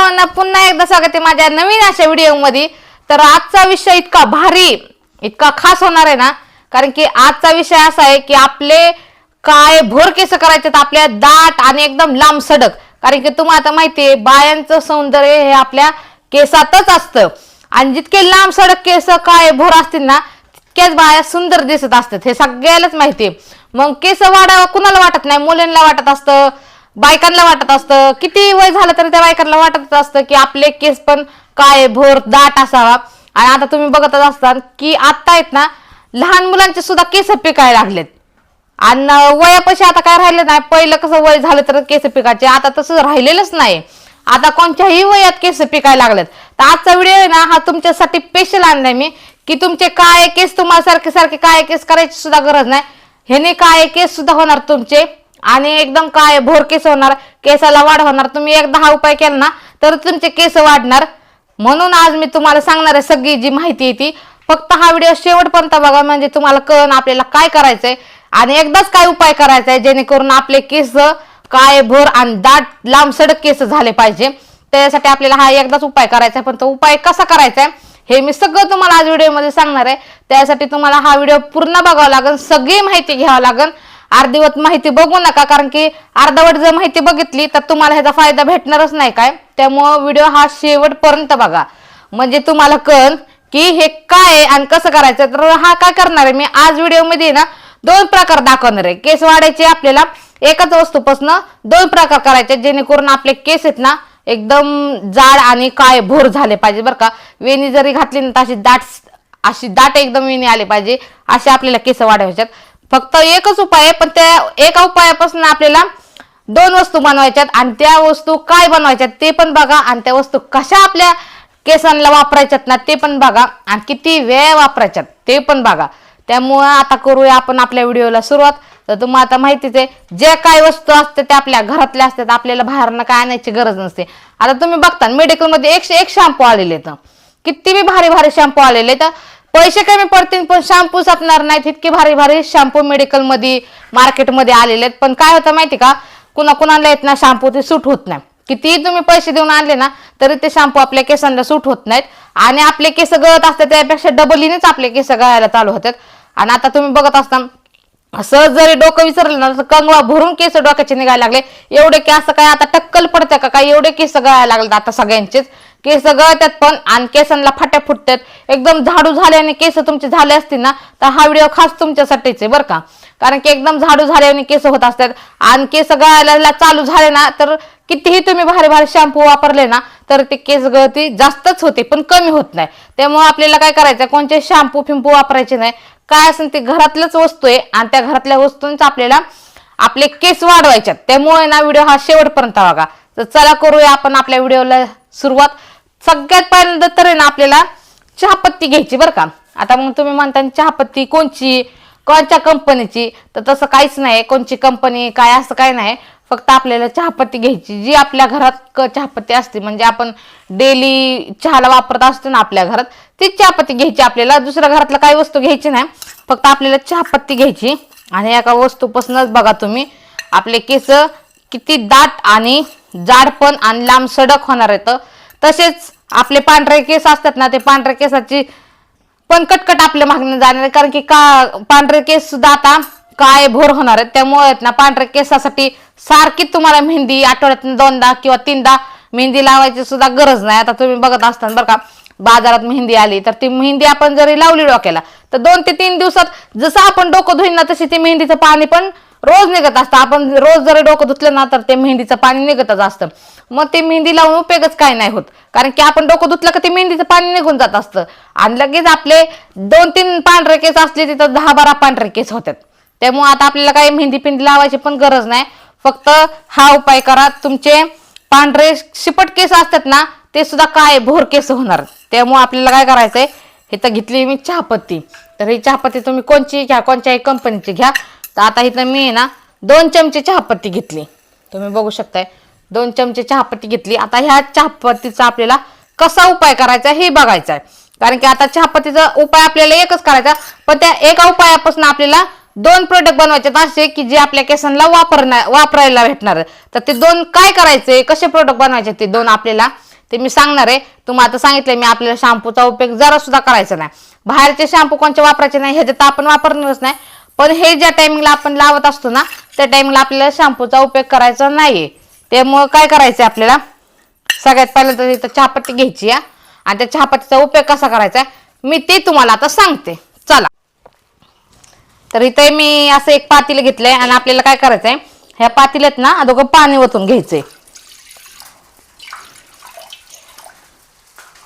सर्वांना पुन्हा एकदा स्वागत आहे माझ्या नवीन अशा व्हिडिओ मध्ये। तर आजचा विषय इतका भारी इतका खास होणार आहे ना, कारण की आजचा विषय असा आहे की आपले काय भोर केस करायचे आपल्या दाट आणि एकदम लांब सडक। कारण की तुम्हाला आता माहिती आहे बायांचं सौंदर्य हे आपल्या केसातच असतं आणि जितके लांब सडक केस काय भोर असतील ना तितक्याच बाया सुंदर दिसत असतात, हे सगळ्यालाच माहिती आहे। मग केस वाढावं कुणाला वाटत नाही, मुलींना वाटत असतं, बायकांना वाटत असतं, किती वय झालं तरी त्या बायकांना वाटत असतं की आपले केस पण काय भोर दाट असावा। आणि आता तुम्ही बघतच असता की आता आहेत ना लहान मुलांचे सुद्धा केस पिकायला लागलेत आणि वयापाशी आता काय राहिलं नाही। पहिलं कसं वय झालं तर केस पिकायचे, आता तसं राहिलेलंच नाही। आता कोणत्याही वयात केस पिकायला लागलेत। तर आजचा व्हिडिओ आहे ना हा तुमच्यासाठी स्पेशल आणलाय मी की तुमचे काय केस तुम्हाला सारखे सारखे काय केस करायची सुद्धा गरज नाही, ह्याने काय केस सुद्धा होणार तुमचे आणि एकदम काय भोर केस होणार, केसाला वाढ होणार। तुम्ही एकदा हा उपाय केला ना तर तुमचे केस वाढणार। म्हणून आज मी तुम्हाला सांगणार आहे सगळी जी माहिती आहे ती। फक्त हा व्हिडिओ शेवटपर्यंत बघा म्हणजे तुम्हाला कळन आपल्याला काय करायचंय आणि एकदाच काय उपाय करायचा आहे जेणेकरून आपले केस काय भोर आणि दाट लांब सडक केस झाले पाहिजे। त्यासाठी आपल्याला हा एकदाच उपाय करायचा आहे, पण तो उपाय कसा करायचा आहे हे मी सगळं तुम्हाला आज व्हिडिओमध्ये सांगणार आहे। त्यासाठी तुम्हाला हा व्हिडिओ पूर्ण बघावा लागेल, सगळी माहिती घ्यावी लागेल। अर्धवट माहिती बघू नका, कारण की अर्धवट जर माहिती बघितली तर तुम्हाला ह्याचा फायदा भेटणारच नाही काय। त्यामुळे व्हिडिओ हा शेवटपर्यंत बघा म्हणजे तुम्हाला कळन की हे काय आणि कसं करायचं। तर हा काय करणार आहे मी आज व्हिडिओमध्ये ना दोन प्रकार दाखवणार आहे। केस वाढायचे आपल्याला एकाच वस्तूपासून दोन प्रकार करायचे जेणेकरून आपले केस आहेत ना एकदम जाड आणि काय भोर झाले पाहिजे बरं का। वेणी जरी घातली ना तर अशी दाट एकदम वेणी आली पाहिजे, असे आपल्याला केस वाढवायच्यात। फक्त एकच उपाय आहे, पण त्या एका उपायापासून आपल्याला दोन वस्तू बनवायच्यात आणि त्या वस्तू काय बनवायच्यात ते पण बघा आणि त्या वस्तू कशा आपल्या केसांना वापरायच्यात ना ते पण बघा आणि किती वेळ वापरायच्यात ते पण बघा। त्यामुळे आता करूया आपण आपल्या व्हिडिओला सुरुवात। तर तुम्हाला आता माहितीच आहे जे काय वस्तू असते ते आपल्या घरातल्या असतात, आपल्याला बाहेरनं काय आणायची गरज नसते। आता तुम्ही बघता मेडिकलमध्ये 101 शॅम्पू आलेले आहेत, किती बी भारी भारी शॅम्पू आलेले आहेत। पैसे कमी पडतील पण शॅम्पू सापणार नाहीत, इतके भारी भारी शॅम्पू मेडिकलमध्ये मार्केटमध्ये आलेले आहेत। पण काय होतं माहिती का, कुणाला येत ना शॅम्पू ते सूट होत नाही। किती तुम्ही पैसे देऊन आणले ना तरी ते शॅम्पू आपल्या केसांना सूट होत नाहीत आणि आपले केस गळत असतात त्यापेक्षा डबलीनेच आपले केस गळायला चालू होतात। आणि आता तुम्ही बघत असता सहज जरी डोकं विसरलं ना तर कंगवा भरून केस डोक्याचे निघायला लागले। एवढे केस काय आता टक्कल पडते का काय, एवढे केस गळायला लागले आता सगळ्यांचेच केस गळतात पण आणि केसांना फाट्या फुटतात। एकदम झाडू झाल्याने केस तुमचे झाले असतील ना तर हा व्हिडिओ खास तुमच्यासाठीच आहे बरं का। कारण की एकदम झाडू झाल्याने केस होत असतात आणि केस गळायला चालू झाले ना तर कितीही तुम्ही भारी भारी शॅम्पू वापरले ना तर ते केस गळती जास्तच होते पण कमी होत नाही। त्यामुळे आपल्याला काय करायचं, कोणते शॅम्पू फिंपू वापरायचे नाही, काय असेल ते घरातलंच वस्तू आहे आणि त्या घरातल्या वस्तूंचा आपल्याला आपले केस वाढवायच्यात। त्यामुळे ना व्हिडिओ हा शेवटपर्यंत बघा। तर चला करूया आपण आपल्या व्हिडिओला सुरुवात। सगळ्यात पहिल्यांदा तर आहे ना आपल्याला चहापत्ती घ्यायची बरं का। आता मग तुम्ही म्हणता चहापत्ती कोणची कोणत्या कंपनीची, तर तसं काहीच नाही, कोणची कंपनी काय असं काही नाही। फक्त आपल्याला चहापत्ती घ्यायची जी आपल्या घरात चहापत्ती असते म्हणजे आपण डेली चहाला वापरत असतो ना आपल्या घरात तीच चहापत्ती घ्यायची आपल्याला। दुसऱ्या घरातलं काही वस्तू घ्यायची नाही, फक्त आपल्याला चहापत्ती घ्यायची। आणि एका वस्तूपासूनच बघा तुम्ही आपले केस किती दाट आणि जाडपण आणि लांब सडक होणार आहेत। तसेच आपले पांढरे केस असतात ना ते पांढऱ्या केसाची पण कटकट आपल्या मागणी जाणार आहे, कारण की पांढरे केस सुद्धा आता काय भोर होणार आहेत। त्यामुळे ना पांढऱ्या केसासाठी सारखी तुम्हाला मेहंदी आठवड्यातून 2दा किंवा 3दा मेहंदी लावायची सुद्धा गरज नाही। आता तुम्ही बघत असताना बरं का बाजारात मेहंदी आली तर ती मेहंदी आपण जरी लावली डोक्याला तर 2 ते 3 दिवसात जसं आपण डोकं धुईन ना तशी ते मेहंदीचं पाणी पण रोज निघत असतं। आपण रोज जरी डोकं धुतलं ना तर ते मेहंदीचं पाणी निघतच असतं। मग ते मेहंदी लावून उपयोगच काय नाही होत, कारण की आपण डोकं धुतलं का ते मेहंदीचं पाणी निघून जात असतं आणि लगेच आपले 2-3 पांढरे केस असले तिथं 10-12 पांढरे केस होतात। त्यामुळे आता आपल्याला काही मेहंदी पिंडी लावायची पण गरज नाही, फक्त हा उपाय करा। तुमचे पांढरे शिपट केस असतात ना ते सुद्धा काय भोर केस होणार। त्यामुळे आपल्याला काय करायचंय, इथं घेतली मी चहापत्ती, तर ही चहापत्ती तुम्ही कोणची घ्या कोणत्याही कंपनीची घ्या। तर आता इथं मी ना 2 चमचे चहापत्ती घेतली, तुम्ही बघू शकताय 2 चमचे चहापत्ती घेतली। आता ह्या चहापत्तीचा आपल्याला कसा उपाय करायचा हे बघायचा आहे, कारण की आता चहापत्तीचा उपाय आपल्याला एकच करायचा पण त्या एका उपायापासून आपल्याला 2 प्रोडक्ट बनवायचे असे की जे आपल्या केसांना वापरायला भेटणार। तर ते 2 काय करायचे, कसे प्रोडक्ट बनवायचे ते 2 आपल्याला ते मी सांगणार आहे. तुम्हाला आता सांगितलंय मी, आपल्याला शॅम्पूचा उपयोग जरा सुद्धा करायचा नाही. बाहेरचे शॅम्पू कोणते वापरायचे नाही, ह्याच्यात आपण वापरणारच नाही. पण हे ज्या टायमिंगला आपण लावत असतो ना, त्या टायमिंगला आपल्याला शॅम्पूचा उपयोग करायचा नाहीये. त्यामुळं काय करायचं आपल्याला, सगळ्यात पहिलं तर इथं चहापत्ती घ्यायची आहे आणि त्या चहापत्तीचा उपयोग कसा करायचा मी ते तुम्हाला आता सांगते. चला, तर इथे मी असं एक पातेलं घेतलंय आणि आपल्याला काय करायचंय, ह्या पातेल्यात ना अगोदर पाणी ओतून घ्यायचंय.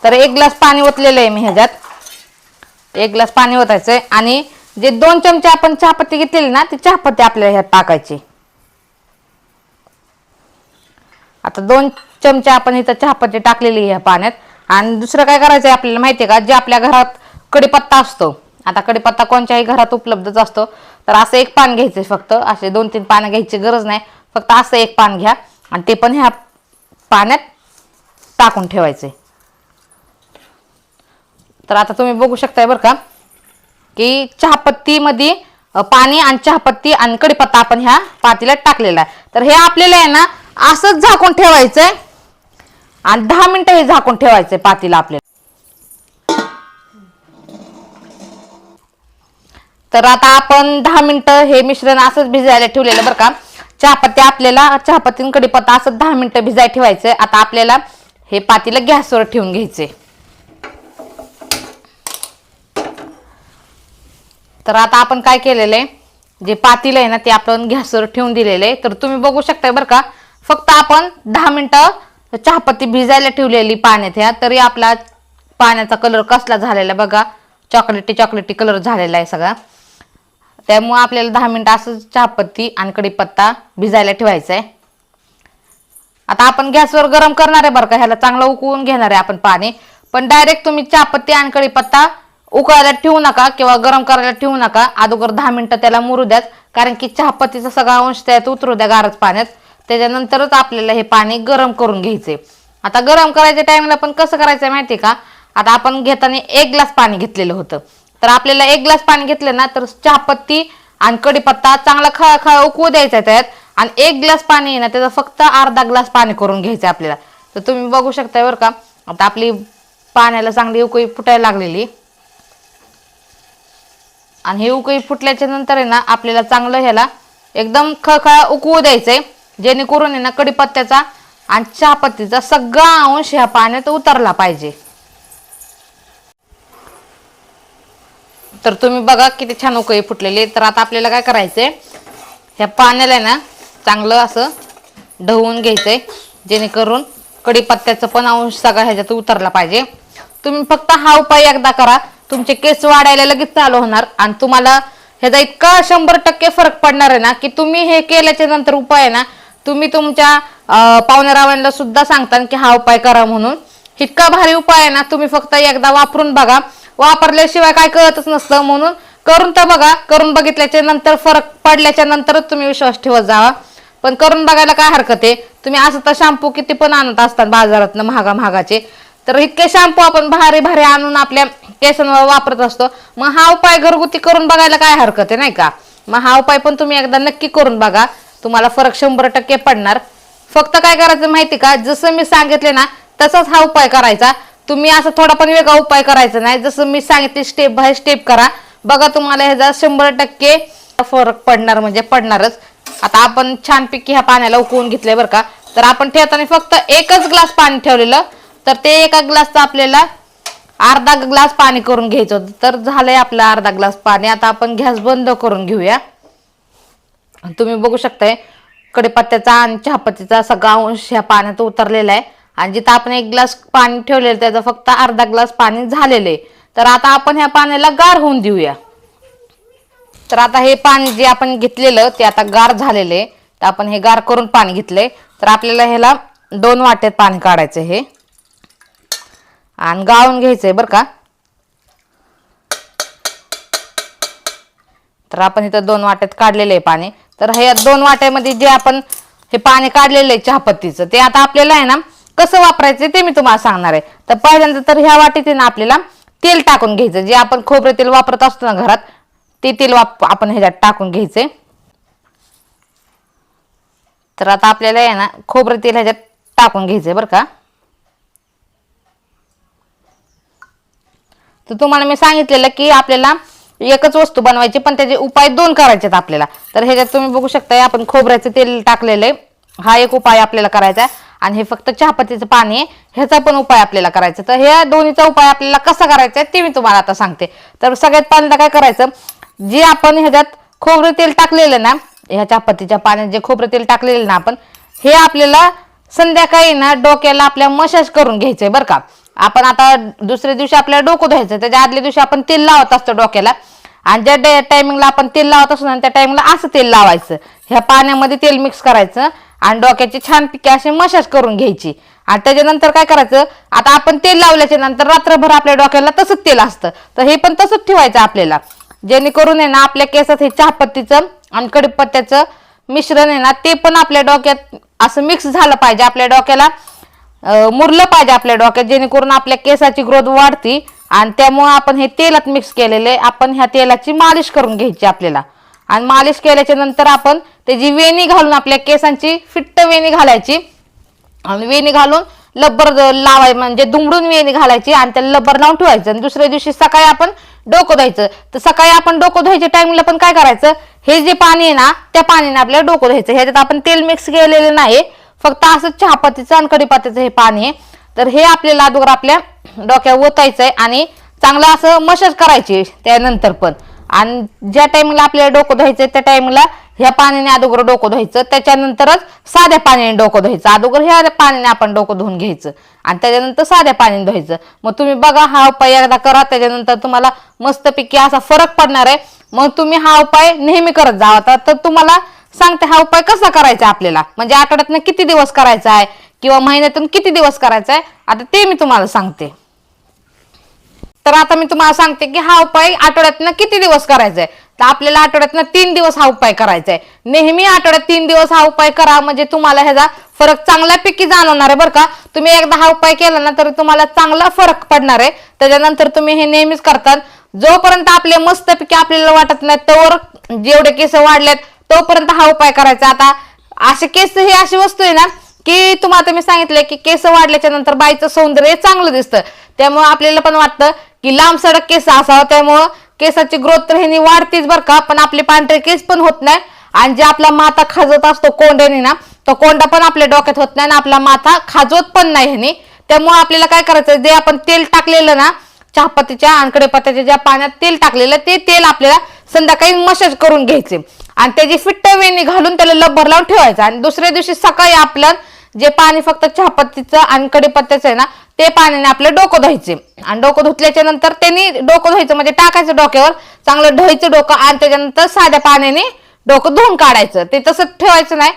तर 1 ग्लास पाणी ओतलेलं आहे मी ह्याच्यात. 1 ग्लास पाणी ओतायचंय आणि जे 2 चमचे आपण चहापत्ती घेतलेली ना, ती चहापत्ती आपल्याला ह्यात टाकायची. आता 2 चमचे आपण इथं चहापत्ती टाकलेली ह्या पाण्यात. आणि दुसरं काय करायचंय आपल्याला माहितीये का, जे आपल्या घरात कडीपत्ता असतो, आता कडीपत्ता कोणत्याही घरात उपलब्धच असतो, तर असं एक पान घ्यायचंय फक्त. असे 2-3 पानं घ्यायची गरज नाही, फक्त असं एक पान घ्या आणि ते पण ह्या पाण्यात टाकून ठेवायचे. तर आता तुम्ही बघू शकताय बरं का, की चहापत्ती मध्ये पाणी आणि चहापत्ती आणि कडीपत्ता आपण ह्या पातेल्यात टाकलेला आहे. तर हे आपल्याला आहे ना असंच झाकून ठेवायचंय आणि 10 मिनिटं हे झाकून ठेवायचंय पातेलं आपल्याला. तर आता आपण 10 मिनिटं हे मिश्रण असंच भिजायला ठेवलेलं बरं का. चहापत्ती आपल्याला, चहापत्ती आणि कडीपत्ता असं 10 मिनिटं भिजायला ठेवायचंय. आता आपल्याला हे पातेलं गॅसवर ठेवून घ्यायचंय. तर आता आपण काय केलेलं आहे, जे पातेलं आहे ना ते आपण गॅसवर ठेवून दिलेलं आहे. तर तुम्ही बघू शकताय बरं का, फक्त आपण 10 मिनिटं चहापत्ती भिजायला ठेवलेली पाण्यात ह्या, तरी आपला पाण्याचा कलर कसला झालेला बघा, चॉकलेटी कलर झालेला आहे सगळा. त्यामुळे आपल्याला 10 मिनिटं असं चहापत्ती आणि कडीपत्ता भिजायला ठेवायचा आहे. आता आपण गॅसवर गरम करणार आहे बरं का, ह्याला चांगलं उकळून घेणार आहे आपण पाणी. पण डायरेक्ट तुम्ही चहापत्ती आणि कडीपत्ता उकळायला ठेवू नका किंवा गरम करायला ठेवू नका. अगोदर 10 मिनिटं त्याला मुरू द्यात, कारण की चहापत्तीचा सगळा अंश त्यात उतरू द्या गारच पाण्यात. त्याच्यानंतरच आपल्याला हे पाणी गरम करून घ्यायचे. आता गरम करायच्या टाइमला पण कसं करायचं माहिती का, आता आपण घेताना 1 ग्लास पाणी घेतलेलं होतं. तर आपल्याला 1 ग्लास पाणी घेतलं ना, तर चहापत्ती आणि कडीपत्ता चांगला खळखळ उकळू द्यायचा त्यात. आणि 1 ग्लास पाणी आहे ना, त्याचा फक्त अर्धा ग्लास पाणी करून घ्यायचं आपल्याला. तर तुम्ही बघू शकताय बरं का, आता आपली पाण्याला चांगली उकळी फुटायला लागलेली. आणि हे उकळी फुटल्याच्या नंतर आहे ना, आपल्याला चांगलं ह्याला एकदम खळखळ उकळू द्यायचंय, जेणेकरून आहे ना कडीपत्त्याचा आणि चहापत्तीचा सगळा अंश ह्या पाण्यात उतरला पाहिजे. तर तुम्ही बघा किती छान उकळी फुटलेली. तर आता आपल्याला काय करायचंय, ह्या पाण्याला ना चांगलं असं ढवून घ्यायचंय, जेणेकरून कडीपत्त्याचा पण अंश सगळा ह्याच्यात उतरला पाहिजे. तुम्ही फक्त हा उपाय एकदा करा, तुमचे केस वाढायला लगेच चालू होणार आणि तुम्हाला ह्याचा इतका 100% फरक पडणार आहे ना, की तुम्ही हे केल्याच्या नंतर उपाय आहे ना, तुम्ही तुमच्या पाहुण्यारावांना सुद्धा सांगता की हा उपाय करा म्हणून. इतका भारी उपाय आहे ना, तुम्ही फक्त एकदा वापरून बघा. वापरल्याशिवाय काय कळतच नसतं, म्हणून करून तर बघा. करून बघितल्याच्या नंतर फरक पडल्याच्या नंतरच तुम्ही विश्वास ठेवत जावा. पण करून बघायला काय हरकत आहे. तुम्ही असं तर शॅम्पू किती पण आणत असतात बाजारातनं महागाचे, तर इतके शॅम्पू आपण भारी आणून आपल्या केसांवर वापरत असतो. मग हा उपाय घरगुती करून बघायला काय हरकत आहे नाही का. मग हा उपाय पण तुम्ही एकदा नक्की करून बघा, तुम्हाला फरक 100% पडणार. फक्त काय करायचं माहिती का, जसं मी सांगितले ना तसाच हा उपाय करायचा. तुम्ही असं थोडा पण वेगळा उपाय करायचा नाही, जसं मी सांगितले स्टेप बाय स्टेप करा. बघा तुम्हाला ह्याचा 100% फरक पडणार म्हणजे पडणारच. आता आपण छानपैकी ह्या पाण्याला उकळून घेतलंय बरं का. तर आपण ठेवताना फक्त 1च ग्लास पाणी ठेवलेलं, तर ते 1 ग्लासचं आपल्याला अर्धा ग्लास पाणी करून घ्यायचं होतं. तर झालंय आपलं अर्धा ग्लास पाणी. आता आपण गॅस बंद करून घेऊया. तुम्ही बघू शकताय कडीपत्त्याचा आणि चहापत्तीचा सगळा अंश ह्या पाण्यात उतरलेला आहे. आणि जिथं आपण 1 ग्लास पाणी ठेवलेलं त्याचं फक्त अर्धा ग्लास पाणी झालेलं आहे. तर आता आपण ह्या पाण्याला गार होऊन देऊया. तर आता हे पाणी जे आपण घेतलेलं ते आता गार झालेलं आहे. तर आपण हे गार करून पाणी घेतलंय. तर आपल्याला ह्याला 2 वाट्यात पाणी काढायचं हे आणि गाळून घ्यायचंय बरं का. तर आपण इथं 2 वाट्यात काढलेलं आहे पाणी. तर हे 2 वाट्यामध्ये जे आपण हे पाणी काढलेलं आहे चहापत्तीचं, ते आता आपल्याला आहे ना कसं वापरायचं ते मी तुम्हाला सांगणार आहे. तर पहिल्यांदा तर ह्या वाटीत ना आपल्याला तेल टाकून घ्यायचं. जे आपण खोबरे तेल वापरत असतो ना घरात, ते तेल आपण ह्याच्यात टाकून घ्यायचंय. तर आता आपल्याला आहे ना खोबरे तेल ह्याच्यात टाकून घ्यायचंय बरं का. तर तुम्हाला मी सांगितलेलं की आपल्याला एकच वस्तू बनवायची, पण त्याचे उपाय 2 करायचे आपल्याला. तर ह्याच्यात तुम्ही बघू शकता आपण खोबऱ्याचं तेल टाकलेलं आहे, हा एक उपाय आपल्याला करायचा आहे. आणि हे फक्त चहापत्तीचं पाणी आहे, ह्याचा पण उपाय आपल्याला करायचा. तर ह्या दोन्हीचा उपाय आपल्याला कसा करायचा आहे ते मी तुम्हाला आता सांगते. तर सगळ्यात पहिल्यांदा काय करायचं, जे आपण ह्याच्यात खोबरं तेल टाकलेलं ना, ह्या चहापत्तीच्या पाण्यात जे खोबरं तेल टाकलेलं ना आपण, हे आपल्याला संध्याकाळी ना डोक्याला आपल्या मसाज करून घ्यायचंय बरं का. आपण आता दुसऱ्या दिवशी आपल्याला डोकं धुवायचं, त्याच्या आदल्या दिवशी आपण तेल लावत असतो डोक्याला, आणि ज्या टायमिंगला आपण तेल लावत असतो ना त्या टायमिंगला असं तेल लावायचं, ह्या पाण्यामध्ये तेल मिक्स करायचं आणि डोक्याची छानपैकी अशी मसाज करून घ्यायची. आणि त्याच्यानंतर काय करायचं, आता आपण तेल लावल्याच्या नंतर रात्रभर आपल्या डोक्याला तसंच तेल असतं, तर हे पण तसंच ठेवायचं आपल्याला, जेणेकरून आहे ना आपल्या केसात हे चहापत्तीचं आणि कडीपत्त्याचं मिश्रण आहे ना ते पण आपल्या डोक्यात असं मिक्स झालं पाहिजे, आपल्या डोक्याला मुरलं पाहिजे आपल्या डोक्यात, जेणेकरून आपल्या केसाची ग्रोथ वाढती. आणि त्यामुळे आपण हे तेलात मिक्स केलेले, आपण ह्या तेलाची मालिश करून घ्यायची आपल्याला. आणि मालिश केल्याच्या नंतर आपण त्याची वेणी घालून आपल्या केसांची फिट्ट वेणी घालायची, आणि वेणी घालून लब्बर लावाय म्हणजे दुमडून वेणी घालायची आणि त्याला लब्बर लावून ठेवायचं. आणि दुसऱ्या दिवशी सकाळी आपण डोकं धुवायचं. तर सकाळी आपण डोकं धुवायच्या टाइमला पण काय करायचं, हे जे पाणी आहे ना त्या पाण्याने आपल्याला डोकं धुवायचं. ह्याच्यात आपण तेल मिक्स केलेलं नाही, फक्त असं चहापत्तीचं आणि कडीपत्त्याचं हे पाणी आहे. तर हे आपल्याला अगोदर आपल्या डोक्यावर ओतायचंय आणि चांगलं असं मसाज करायची त्यानंतर पण. आणि ज्या टाइमला आपल्याला डोकं धुवायचंय त्या टाइमला ह्या पाण्याने अगोदर डोकं धुवायचं, त्याच्यानंतरच साध्या पाण्याने डोकं धुवायचं. अगोदर ह्या पाण्याने आपण डोकं धुवून घ्यायचं आणि त्याच्यानंतर साध्या पाण्याने धुवायचं. मग तुम्ही बघा हा उपाय एकदा करा, त्याच्यानंतर तुम्हाला मस्तपैकी असा फरक पडणार आहे. मग तुम्ही हा उपाय नेहमी करत जावा. तर तुम्हाला सांगते हा उपाय कसा करायचा आपल्याला, म्हणजे आठवड्यातनं किती दिवस करायचा आहे किंवा महिन्यातून किती दिवस करायचा आहे, आता ते मी तुम्हाला सांगते. तर आता मी तुम्हाला सांगते की हा उपाय आठवड्यातनं किती दिवस करायचा आहे. तर आपल्याला आठवड्यातनं 3 दिवस हा उपाय करायचा आहे. नेहमी आठवड्यात 3 दिवस हा उपाय करा, म्हणजे तुम्हाला ह्याचा फरक चांगल्यापैकी जाणवणार आहे बरं का. तुम्ही एकदा हा उपाय केला ना तर तुम्हाला चांगला फरक पडणार आहे. त्याच्यानंतर तुम्ही हे नेहमीच करतात. जोपर्यंत आपले मस्तपैकी आपल्याला वाटत नाही तोवर जेवढे केस वाढलेत तोपर्यंत हा उपाय करायचा. आता असे केस ही अशी वस्तू आहे ना की तुम्हाला मी सांगितलंय की केस वाढल्याच्या नंतर बाईचं सौंदर्य चांगलं दिसतं, त्यामुळे आपल्याला पण वाटतं की लांब सडक केस असावं, त्यामुळं केसाची ग्रोथ तर ह्यानी वाढतीच बरं का, पण आपले पांढरे केस पण होत नाही. आणि जे आपला माथा खाजवत असतो कोंड्याने ना, तो कोंडा पण आपल्या डोक्यात होत नाही आणि आपला माथा खाजवत पण नाही ह्यानी. त्यामुळे आपल्याला काय करायचं, जे आपण तेल टाकलेलं ना चहापत्तीच्या आणि कडीपत्त्याच्या ज्या पाण्यात तेल टाकलेलं ते तेल आपल्याला संध्याकाळी मसाज करून घ्यायचे आणि त्याची फिट्ट वेणी घालून त्याला लब्बर लावून ठेवायचं. आणि दुसऱ्या दिवशी सकाळी आपलं जे पाणी फक्त चहापत्तीचं आणि कडीपत्त्याचं आहे ना ते पाण्याने आपलं डोकं धुवायचे. आणि डोकं धुतल्याच्या नंतर त्यांनी डोकं धुवायचं म्हणजे टाकायचं डोक्यावर, चांगलं ढवायचं डोकं आणि त्याच्यानंतर साध्या पाण्याने डोकं धुवून काढायचं. ते तसं ठेवायचं नाही,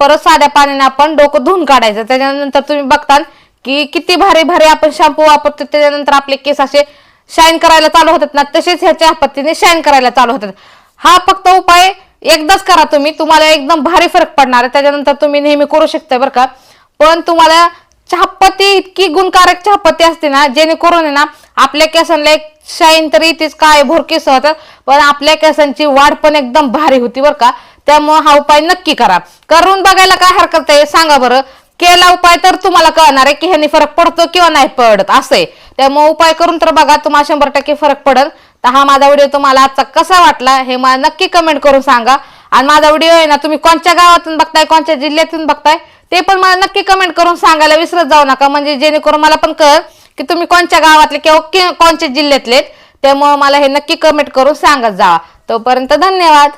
परत साध्या पाण्याने आपण डोकं धुवून काढायचं. त्याच्यानंतर तुम्ही बघताल की किती भारी भारी आपण शॅम्पू वापरतो, त्याच्यानंतर आपले केस असे शाईन करायला चालू होतात ना, तसेच ह्याच्या पद्धतीने शाईन करायला चालू होतात. हा फक्त उपाय एकदाच करा तुम्ही, तुम्हाला एकदम भारी फरक पडणार आहे. त्याच्यानंतर तुम्ही नेहमी करू शकता बरं का. पण तुम्हाला चहापत्ती इतकी गुणकारक चहापत्ती असते ना, जेणेकरून ना आपल्या केसांना एक शाईन तर येतेच, काय भोर केस होतात, पण आपल्या केसांची वाढ पण एकदम भारी होती बरं का. त्यामुळे हा उपाय नक्की करा. करून बघायला काय हरकत आहे सांगा बरं. केला उपाय तर तुम्हाला कळणार आहे की ह्याने फरक पडतो किंवा नाही पडत असं आहे. त्यामुळे उपाय करून तर बघा, तुम्हाला 100% फरक पडेल. तर हा माझा व्हिडिओ तुम्हाला आजचा कसा वाटला हे मला नक्की कमेंट करून सांगा. आणि माझा व्हिडिओ आहे ना तुम्ही कोणत्या गावातून बघताय, कोणत्या जिल्ह्यातून बघताय ते पण मला नक्की कमेंट करून सांगायला विसरत जाऊ नका, म्हणजे जेणेकरून मला पण कळेल की तुम्ही कोणत्या गावातले किंवा कोणत्या जिल्ह्यातले. त्यामुळे मला हे नक्की कमेंट करून सांगत जावा. तोपर्यंत धन्यवाद.